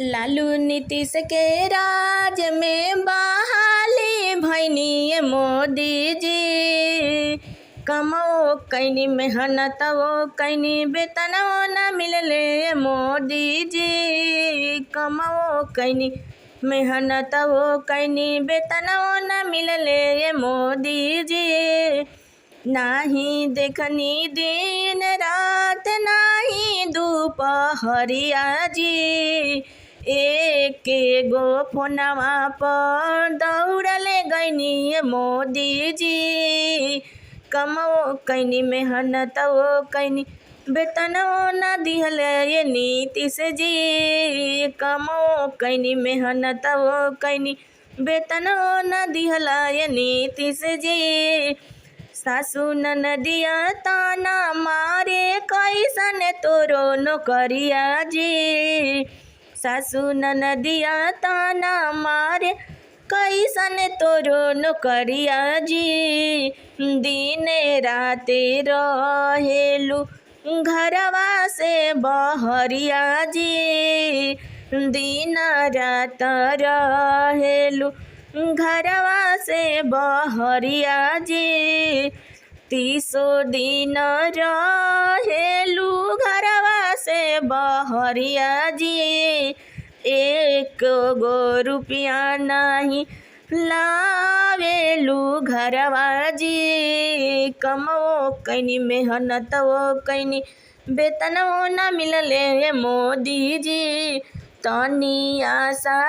लालू नीतीश के राज में बहाली भैनी मोदी जी। कमाओ कैनी मेहनत वो कैनी वेतन न मिलले मोदी जी। कमाओ कैनी मेहनत वो कैनी वेतन न मिलले मोदी जी। नाही देखनी दिन रात नाही दोपहरिया जी। एक गो फोनवा पर दौड़ले गईनी मोदी जी। कमाओ कैनी मेहनत वो कैनी वेतन न दिहले ये नीतीश जी। कमाओ कैनी मेहनत वो कैनी वेतन न दिहला ये नीतीश जी। सासू ननदिया ताना मारे कैसन तोरो नौकरिया जी। सासू ननदिया ताना मारे कैसन तोरो नौकरिया जी। दिन राते रहेलू घरवा से बहरिया जी। दिन रात रहेलू घरवा से बहरिया जी। 30 दिन रहेलू घरवा से बहरिया जी। एक गो रुपया नहीं लावेलू घरवा जी। कमाओ कैनी मेहनत वो कैनी वेतन न मिलले मोदी जी। तनी आशा